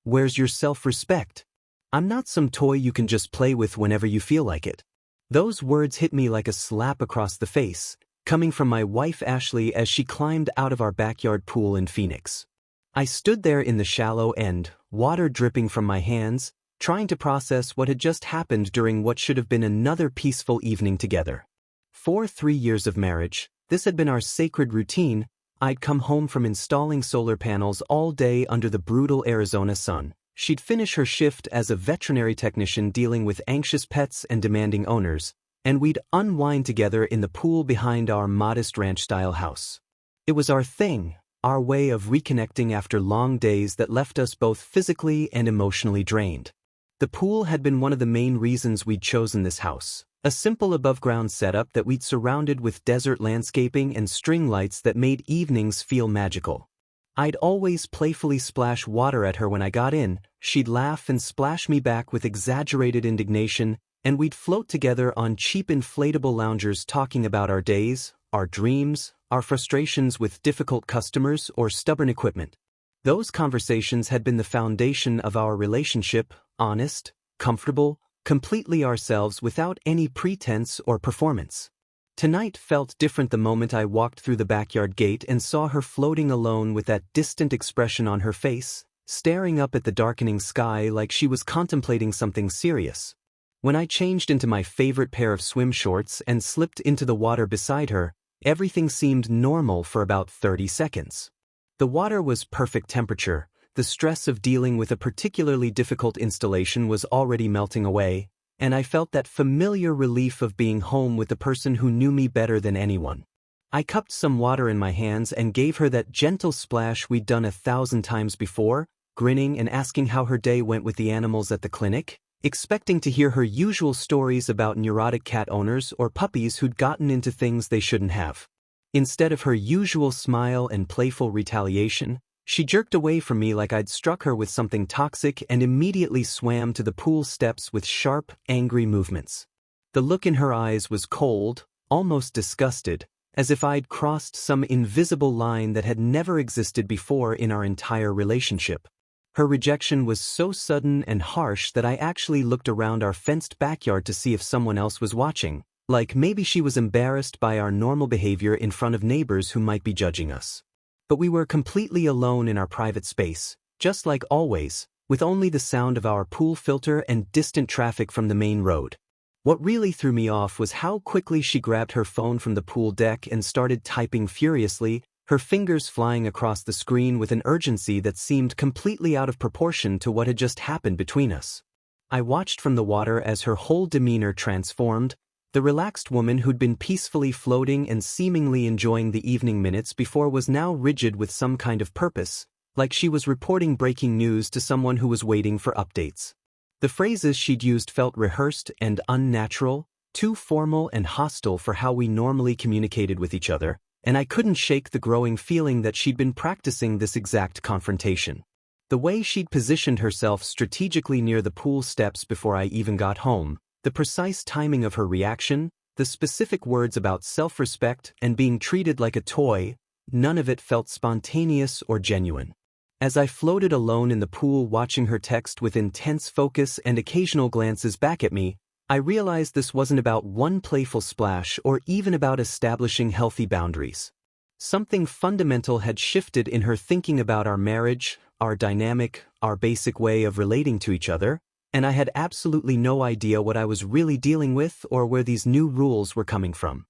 Where's your self-respect? I'm not some toy you can just play with whenever you feel like it. Those words hit me like a slap across the face, coming from my wife Ashley as she climbed out of our backyard pool in Phoenix. I stood there in the shallow end, water dripping from my hands, trying to process what had just happened during what should have been another peaceful evening together. For 3 years of marriage, this had been our sacred routine. I'd come home from installing solar panels all day under the brutal Arizona sun. She'd finish her shift as a veterinary technician dealing with anxious pets and demanding owners, and we'd unwind together in the pool behind our modest ranch-style house. It was our thing, our way of reconnecting after long days that left us both physically and emotionally drained. The pool had been one of the main reasons we'd chosen this house, a simple above-ground setup that we'd surrounded with desert landscaping and string lights that made evenings feel magical. I'd always playfully splash water at her when I got in, she'd laugh and splash me back with exaggerated indignation, and we'd float together on cheap inflatable loungers talking about our days, our dreams, our frustrations with difficult customers or stubborn equipment. Those conversations had been the foundation of our relationship, honest, comfortable, completely ourselves without any pretense or performance. Tonight felt different the moment I walked through the backyard gate and saw her floating alone with that distant expression on her face, staring up at the darkening sky like she was contemplating something serious. When I changed into my favorite pair of swim shorts and slipped into the water beside her, everything seemed normal for about 30 seconds. The water was perfect temperature, the stress of dealing with a particularly difficult installation was already melting away, and I felt that familiar relief of being home with the person who knew me better than anyone. I cupped some water in my hands and gave her that gentle splash we'd done 1,000 times before, grinning and asking how her day went with the animals at the clinic, expecting to hear her usual stories about neurotic cat owners or puppies who'd gotten into things they shouldn't have. Instead of her usual smile and playful retaliation, she jerked away from me like I'd struck her with something toxic and immediately swam to the pool steps with sharp, angry movements. The look in her eyes was cold, almost disgusted, as if I'd crossed some invisible line that had never existed before in our entire relationship. Her rejection was so sudden and harsh that I actually looked around our fenced backyard to see if someone else was watching, like maybe she was embarrassed by our normal behavior in front of neighbors who might be judging us. But we were completely alone in our private space, just like always, with only the sound of our pool filter and distant traffic from the main road. What really threw me off was how quickly she grabbed her phone from the pool deck and started typing furiously, her fingers flying across the screen with an urgency that seemed completely out of proportion to what had just happened between us. I watched from the water as her whole demeanor transformed. The relaxed woman who'd been peacefully floating and seemingly enjoying the evening minutes before was now rigid with some kind of purpose, like she was reporting breaking news to someone who was waiting for updates. The phrases she'd used felt rehearsed and unnatural, too formal and hostile for how we normally communicated with each other, and I couldn't shake the growing feeling that she'd been practicing this exact confrontation. The way she'd positioned herself strategically near the pool steps before I even got home, the precise timing of her reaction, the specific words about self-respect and being treated like a toy, none of it felt spontaneous or genuine. As I floated alone in the pool watching her text with intense focus and occasional glances back at me, I realized this wasn't about one playful splash or even about establishing healthy boundaries. Something fundamental had shifted in her thinking about our marriage, our dynamic, our basic way of relating to each other, and I had absolutely no idea what I was really dealing with or where these new rules were coming from.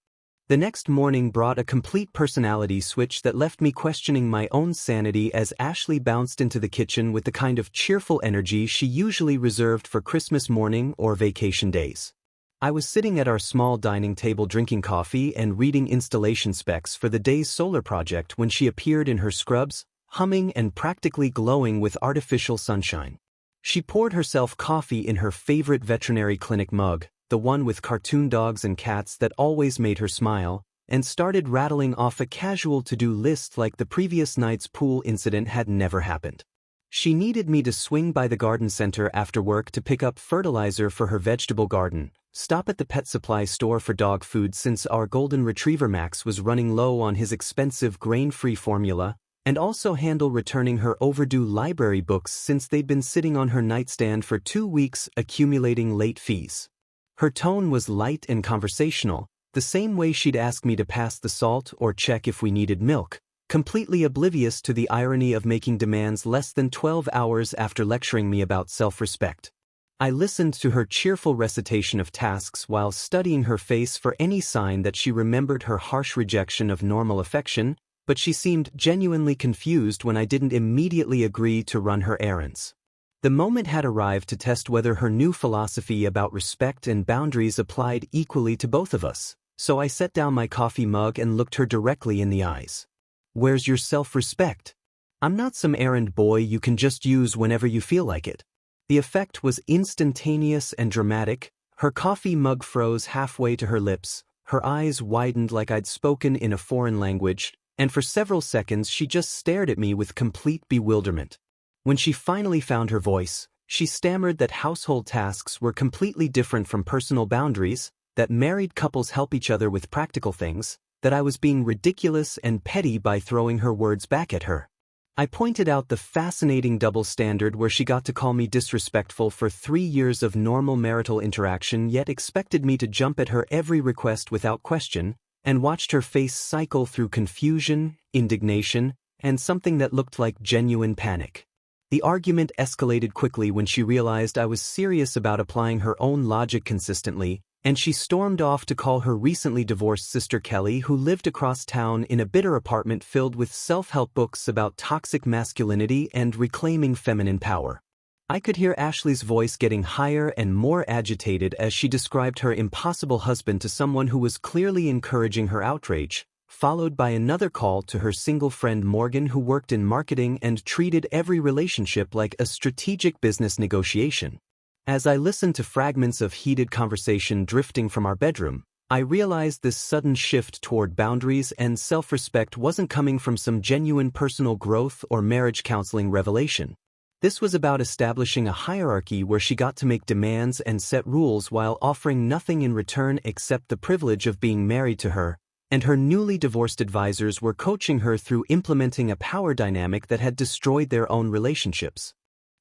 The next morning brought a complete personality switch that left me questioning my own sanity as Ashley bounced into the kitchen with the kind of cheerful energy she usually reserved for Christmas morning or vacation days. I was sitting at our small dining table drinking coffee and reading installation specs for the day's solar project when she appeared in her scrubs, humming and practically glowing with artificial sunshine. She poured herself coffee in her favorite veterinary clinic mug, the one with cartoon dogs and cats that always made her smile, and started rattling off a casual to-do list like the previous night's pool incident had never happened. She needed me to swing by the garden center after work to pick up fertilizer for her vegetable garden, stop at the pet supply store for dog food since our golden retriever Max was running low on his expensive grain-free formula, and also handle returning her overdue library books since they'd been sitting on her nightstand for 2 weeks accumulating late fees. Her tone was light and conversational, the same way she'd ask me to pass the salt or check if we needed milk, completely oblivious to the irony of making demands less than 12 hours after lecturing me about self-respect. I listened to her cheerful recitation of tasks while studying her face for any sign that she remembered her harsh rejection of normal affection, but she seemed genuinely confused when I didn't immediately agree to run her errands. The moment had arrived to test whether her new philosophy about respect and boundaries applied equally to both of us, so I set down my coffee mug and looked her directly in the eyes. "Where's your self-respect? I'm not some errand boy you can just use whenever you feel like it." The effect was instantaneous and dramatic. Her coffee mug froze halfway to her lips, her eyes widened like I'd spoken in a foreign language, and for several seconds she just stared at me with complete bewilderment. When she finally found her voice, she stammered that household tasks were completely different from personal boundaries, that married couples help each other with practical things, that I was being ridiculous and petty by throwing her words back at her. I pointed out the fascinating double standard where she got to call me disrespectful for 3 years of normal marital interaction yet expected me to jump at her every request without question, and watched her face cycle through confusion, indignation, and something that looked like genuine panic. The argument escalated quickly when she realized I was serious about applying her own logic consistently, and she stormed off to call her recently divorced sister Kelly, who lived across town in a bitter apartment filled with self-help books about toxic masculinity and reclaiming feminine power. I could hear Ashley's voice getting higher and more agitated as she described her impossible husband to someone who was clearly encouraging her outrage, followed by another call to her single friend Morgan, who worked in marketing and treated every relationship like a strategic business negotiation. As I listened to fragments of heated conversation drifting from our bedroom, I realized this sudden shift toward boundaries and self-respect wasn't coming from some genuine personal growth or marriage counseling revelation. This was about establishing a hierarchy where she got to make demands and set rules while offering nothing in return except the privilege of being married to her, and her newly divorced advisors were coaching her through implementing a power dynamic that had destroyed their own relationships.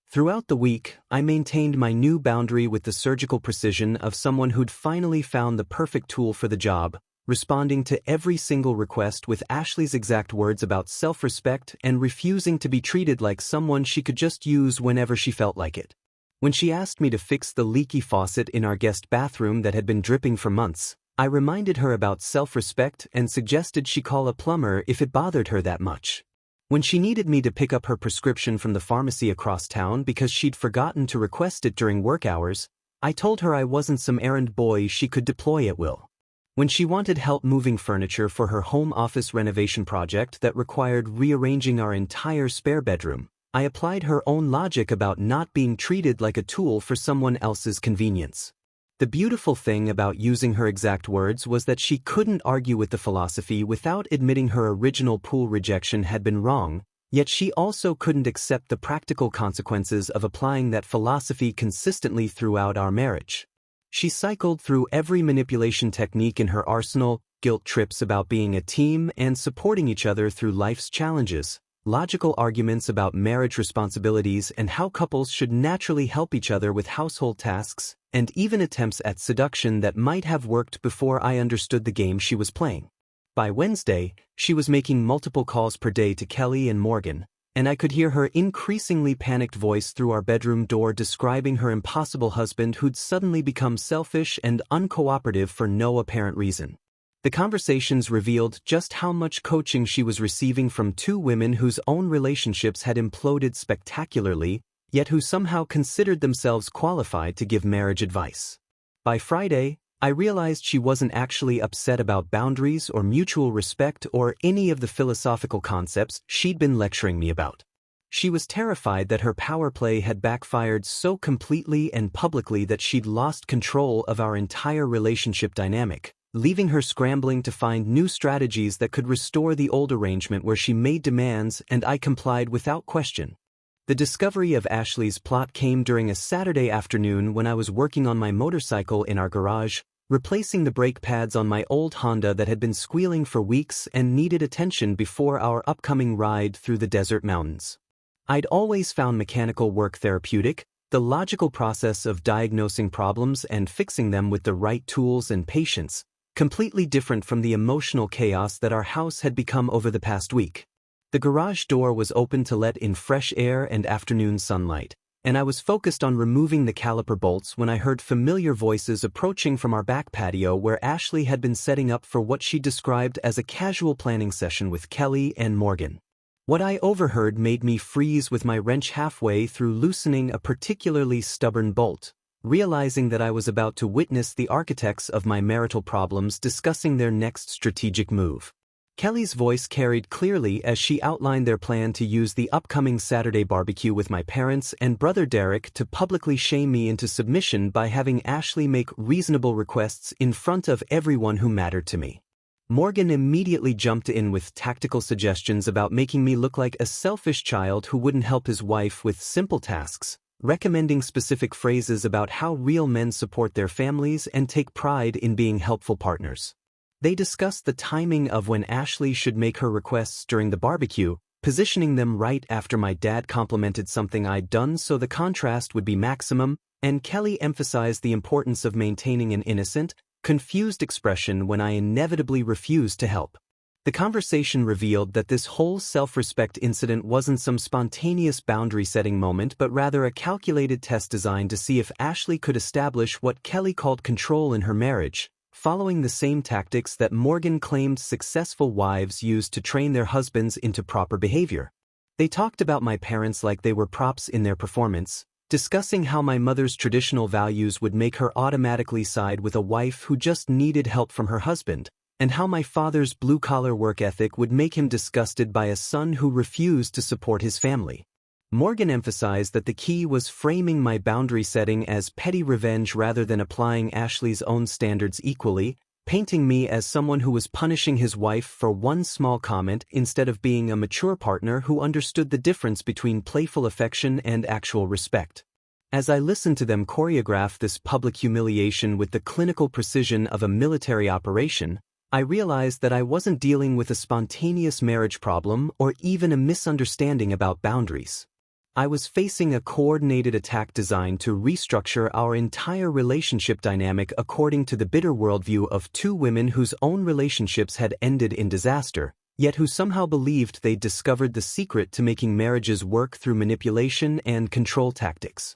Throughout the week, I maintained my new boundary with the surgical precision of someone who'd finally found the perfect tool for the job, responding to every single request with Ashley's exact words about self-respect and refusing to be treated like someone she could just use whenever she felt like it. When she asked me to fix the leaky faucet in our guest bathroom that had been dripping for months, I reminded her about self-respect and suggested she call a plumber if it bothered her that much. When she needed me to pick up her prescription from the pharmacy across town because she'd forgotten to request it during work hours, I told her I wasn't some errand boy she could deploy at will. When she wanted help moving furniture for her home office renovation project that required rearranging our entire spare bedroom, I applied her own logic about not being treated like a tool for someone else's convenience. The beautiful thing about using her exact words was that she couldn't argue with the philosophy without admitting her original pool rejection had been wrong, yet she also couldn't accept the practical consequences of applying that philosophy consistently throughout our marriage. She cycled through every manipulation technique in her arsenal, guilt trips about being a team and supporting each other through life's challenges, logical arguments about marriage responsibilities and how couples should naturally help each other with household tasks, and even attempts at seduction that might have worked before I understood the game she was playing. By Wednesday, she was making multiple calls per day to Kelly and Morgan, and I could hear her increasingly panicked voice through our bedroom door describing her impossible husband who'd suddenly become selfish and uncooperative for no apparent reason. The conversations revealed just how much coaching she was receiving from two women whose own relationships had imploded spectacularly, yet who somehow considered themselves qualified to give marriage advice. By Friday, I realized she wasn't actually upset about boundaries or mutual respect or any of the philosophical concepts she'd been lecturing me about. She was terrified that her power play had backfired so completely and publicly that she'd lost control of our entire relationship dynamic, leaving her scrambling to find new strategies that could restore the old arrangement where she made demands and I complied without question. The discovery of Ashley's plot came during a Saturday afternoon when I was working on my motorcycle in our garage, replacing the brake pads on my old Honda that had been squealing for weeks and needed attention before our upcoming ride through the desert mountains. I'd always found mechanical work therapeutic, the logical process of diagnosing problems and fixing them with the right tools and patience, completely different from the emotional chaos that our house had become over the past week. The garage door was open to let in fresh air and afternoon sunlight, and I was focused on removing the caliper bolts when I heard familiar voices approaching from our back patio where Ashley had been setting up for what she described as a casual planning session with Kelly and Morgan. What I overheard made me freeze with my wrench halfway through loosening a particularly stubborn bolt, realizing that I was about to witness the architects of my marital problems discussing their next strategic move. Kelly's voice carried clearly as she outlined their plan to use the upcoming Saturday barbecue with my parents and brother Derek to publicly shame me into submission by having Ashley make reasonable requests in front of everyone who mattered to me. Morgan immediately jumped in with tactical suggestions about making me look like a selfish child who wouldn't help his wife with simple tasks, recommending specific phrases about how real men support their families and take pride in being helpful partners. They discussed the timing of when Ashley should make her requests during the barbecue, positioning them right after my dad complimented something I'd done so the contrast would be maximum, and Kelly emphasized the importance of maintaining an innocent, confused expression when I inevitably refused to help. The conversation revealed that this whole self-respect incident wasn't some spontaneous boundary-setting moment but rather a calculated test designed to see if Ashley could establish what Kelly called control in her marriage, following the same tactics that Morgan claimed successful wives used to train their husbands into proper behavior. They talked about my parents like they were props in their performance, discussing how my mother's traditional values would make her automatically side with a wife who just needed help from her husband, and how my father's blue-collar work ethic would make him disgusted by a son who refused to support his family. Morgan emphasized that the key was framing my boundary setting as petty revenge rather than applying Ashley's own standards equally, painting me as someone who was punishing his wife for one small comment instead of being a mature partner who understood the difference between playful affection and actual respect. As I listened to them choreograph this public humiliation with the clinical precision of a military operation, I realized that I wasn't dealing with a spontaneous marriage problem or even a misunderstanding about boundaries. I was facing a coordinated attack designed to restructure our entire relationship dynamic according to the bitter worldview of two women whose own relationships had ended in disaster, yet who somehow believed they'd discovered the secret to making marriages work through manipulation and control tactics.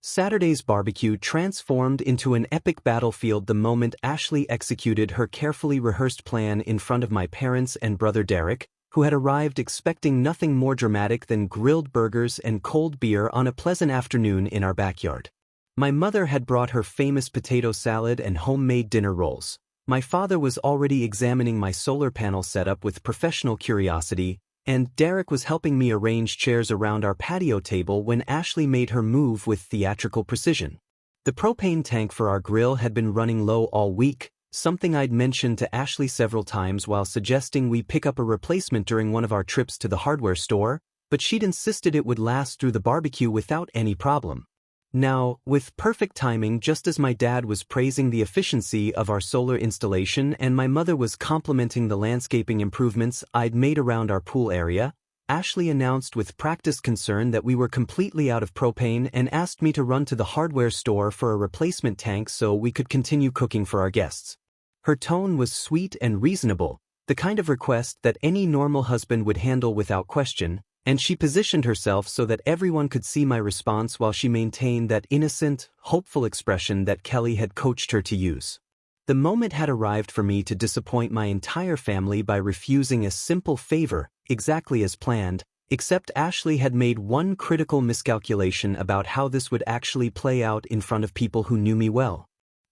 Saturday's barbecue transformed into an epic battlefield the moment Ashley executed her carefully rehearsed plan in front of my parents and brother Derek, who had arrived expecting nothing more dramatic than grilled burgers and cold beer on a pleasant afternoon in our backyard. My mother had brought her famous potato salad and homemade dinner rolls. My father was already examining my solar panel setup with professional curiosity, and Derek was helping me arrange chairs around our patio table when Ashley made her move with theatrical precision. The propane tank for our grill had been running low all week, something I'd mentioned to Ashley several times while suggesting we pick up a replacement during one of our trips to the hardware store, but she'd insisted it would last through the barbecue without any problem. Now, with perfect timing, just as my dad was praising the efficiency of our solar installation and my mother was complimenting the landscaping improvements I'd made around our pool area, Ashley announced with practiced concern that we were completely out of propane and asked me to run to the hardware store for a replacement tank so we could continue cooking for our guests. Her tone was sweet and reasonable, the kind of request that any normal husband would handle without question, and she positioned herself so that everyone could see my response while she maintained that innocent, hopeful expression that Kelly had coached her to use. The moment had arrived for me to disappoint my entire family by refusing a simple favor, exactly as planned, except Ashley had made one critical miscalculation about how this would actually play out in front of people who knew me well.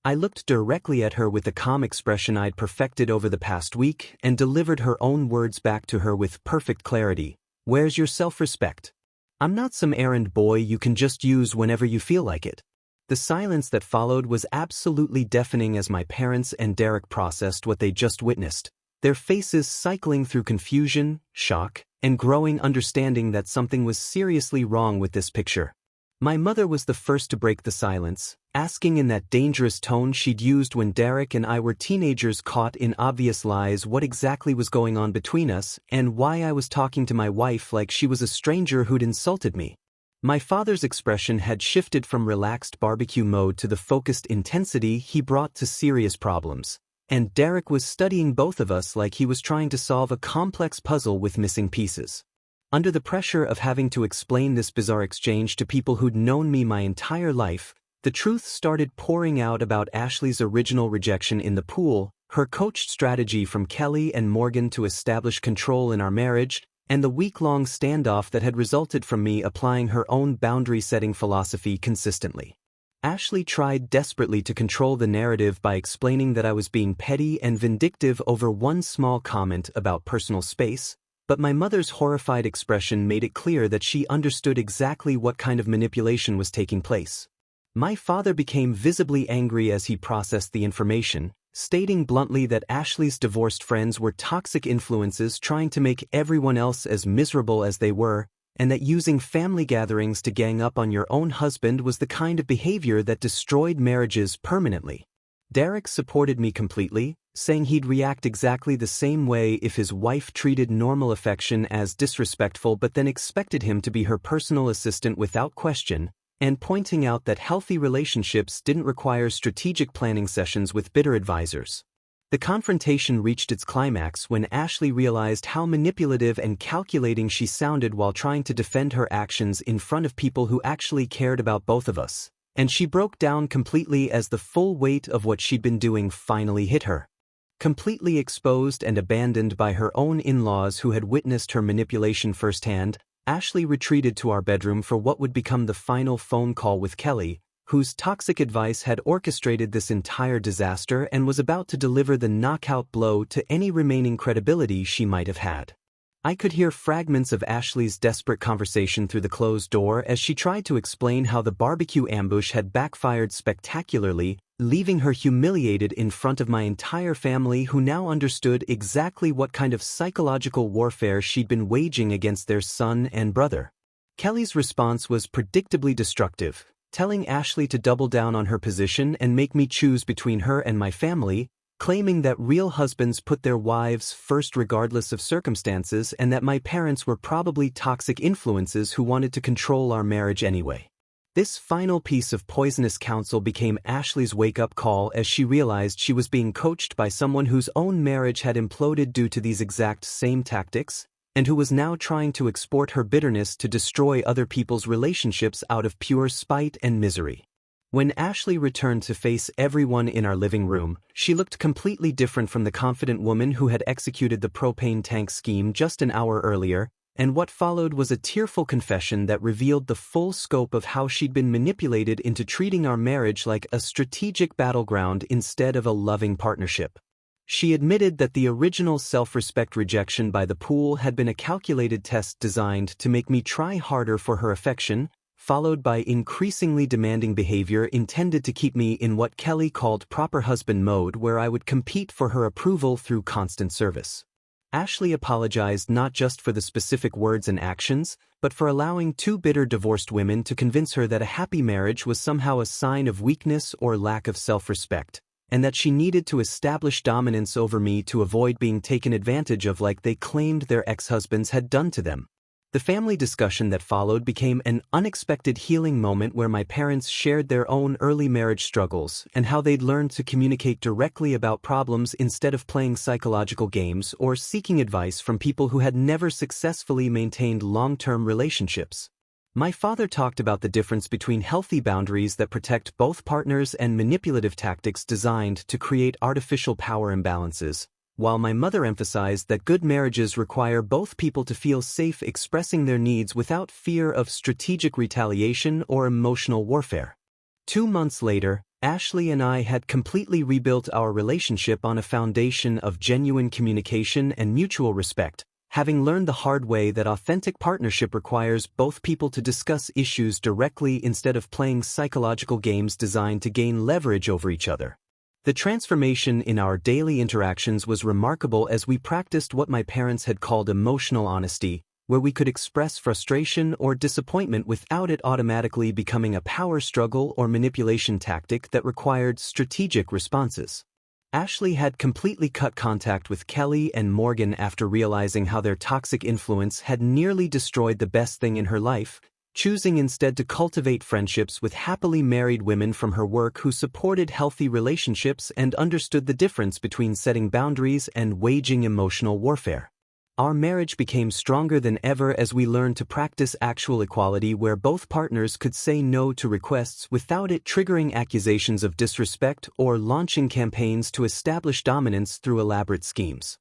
I looked directly at her with the calm expression I'd perfected over the past week and delivered her own words back to her with perfect clarity. Where's your self-respect? I'm not some errand boy you can just use whenever you feel like it. The silence that followed was absolutely deafening as my parents and Derek processed what they just witnessed, their faces cycling through confusion, shock, and growing understanding that something was seriously wrong with this picture. My mother was the first to break the silence, asking in that dangerous tone she'd used when Derek and I were teenagers caught in obvious lies what exactly was going on between us and why I was talking to my wife like she was a stranger who'd insulted me. My father's expression had shifted from relaxed barbecue mode to the focused intensity he brought to serious problems, and Derek was studying both of us like he was trying to solve a complex puzzle with missing pieces. Under the pressure of having to explain this bizarre exchange to people who'd known me my entire life, the truth started pouring out about Ashley's original rejection in the pool, her coached strategy from Kelly and Morgan to establish control in our marriage, and the week-long standoff that had resulted from me applying her own boundary-setting philosophy consistently. Ashley tried desperately to control the narrative by explaining that I was being petty and vindictive over one small comment about personal space, but my mother's horrified expression made it clear that she understood exactly what kind of manipulation was taking place. My father became visibly angry as he processed the information, stating bluntly that Ashley's divorced friends were toxic influences trying to make everyone else as miserable as they were, and that using family gatherings to gang up on your own husband was the kind of behavior that destroyed marriages permanently. Derek supported me completely, saying he'd react exactly the same way if his wife treated normal affection as disrespectful but then expected him to be her personal assistant without question, and pointing out that healthy relationships didn't require strategic planning sessions with bitter advisors. The confrontation reached its climax when Ashley realized how manipulative and calculating she sounded while trying to defend her actions in front of people who actually cared about both of us, and she broke down completely as the full weight of what she'd been doing finally hit her. Completely exposed and abandoned by her own in-laws who had witnessed her manipulation firsthand, Ashley retreated to our bedroom for what would become the final phone call with Kelly, whose toxic advice had orchestrated this entire disaster and was about to deliver the knockout blow to any remaining credibility she might have had. I could hear fragments of Ashley's desperate conversation through the closed door as she tried to explain how the barbecue ambush had backfired spectacularly, leaving her humiliated in front of my entire family who now understood exactly what kind of psychological warfare she'd been waging against their son and brother. Kelly's response was predictably destructive, telling Ashley to double down on her position and make me choose between her and my family, claiming that real husbands put their wives first regardless of circumstances and that my parents were probably toxic influences who wanted to control our marriage anyway. This final piece of poisonous counsel became Ashley's wake-up call as she realized she was being coached by someone whose own marriage had imploded due to these exact same tactics, and who was now trying to export her bitterness to destroy other people's relationships out of pure spite and misery. When Ashley returned to face everyone in our living room, she looked completely different from the confident woman who had executed the propane tank scheme just an hour earlier, and what followed was a tearful confession that revealed the full scope of how she'd been manipulated into treating our marriage like a strategic battleground instead of a loving partnership. She admitted that the original self-respect rejection by the pool had been a calculated test designed to make me try harder for her affection, followed by increasingly demanding behavior intended to keep me in what Kelly called proper husband mode, where I would compete for her approval through constant service. Ashley apologized not just for the specific words and actions, but for allowing two bitter divorced women to convince her that a happy marriage was somehow a sign of weakness or lack of self-respect, and that she needed to establish dominance over me to avoid being taken advantage of like they claimed their ex-husbands had done to them. The family discussion that followed became an unexpected healing moment where my parents shared their own early marriage struggles and how they'd learned to communicate directly about problems instead of playing psychological games or seeking advice from people who had never successfully maintained long-term relationships. My father talked about the difference between healthy boundaries that protect both partners and manipulative tactics designed to create artificial power imbalances, while my mother emphasized that good marriages require both people to feel safe expressing their needs without fear of strategic retaliation or emotional warfare. 2 months later, Ashley and I had completely rebuilt our relationship on a foundation of genuine communication and mutual respect, having learned the hard way that authentic partnership requires both people to discuss issues directly instead of playing psychological games designed to gain leverage over each other. The transformation in our daily interactions was remarkable as we practiced what my parents had called emotional honesty, where we could express frustration or disappointment without it automatically becoming a power struggle or manipulation tactic that required strategic responses. Ashley had completely cut contact with Kelly and Morgan after realizing how their toxic influence had nearly destroyed the best thing in her life, choosing instead to cultivate friendships with happily married women from her work who supported healthy relationships and understood the difference between setting boundaries and waging emotional warfare. Our marriage became stronger than ever as we learned to practice actual equality where both partners could say no to requests without it triggering accusations of disrespect or launching campaigns to establish dominance through elaborate schemes.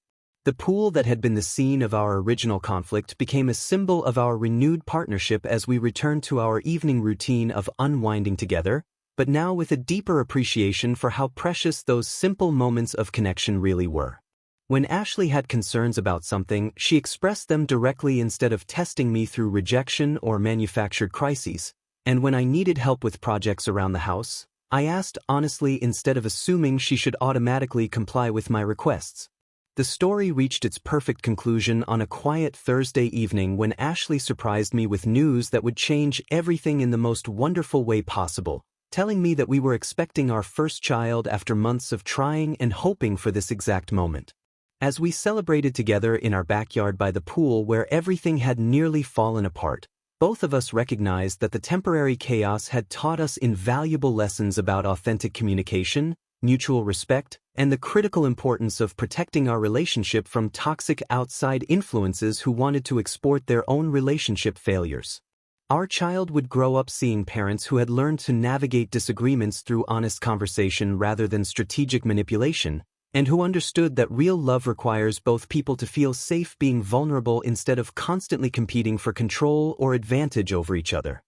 The pool that had been the scene of our original conflict became a symbol of our renewed partnership as we returned to our evening routine of unwinding together, but now with a deeper appreciation for how precious those simple moments of connection really were. When Ashley had concerns about something, she expressed them directly instead of testing me through rejection or manufactured crises, and when I needed help with projects around the house, I asked honestly instead of assuming she should automatically comply with my requests. The story reached its perfect conclusion on a quiet Thursday evening when Ashley surprised me with news that would change everything in the most wonderful way possible, telling me that we were expecting our first child after months of trying and hoping for this exact moment. As we celebrated together in our backyard by the pool where everything had nearly fallen apart, both of us recognized that the temporary chaos had taught us invaluable lessons about authentic communication, mutual respect, and the critical importance of protecting our relationship from toxic outside influences who wanted to export their own relationship failures. Our child would grow up seeing parents who had learned to navigate disagreements through honest conversation rather than strategic manipulation, and who understood that real love requires both people to feel safe being vulnerable instead of constantly competing for control or advantage over each other.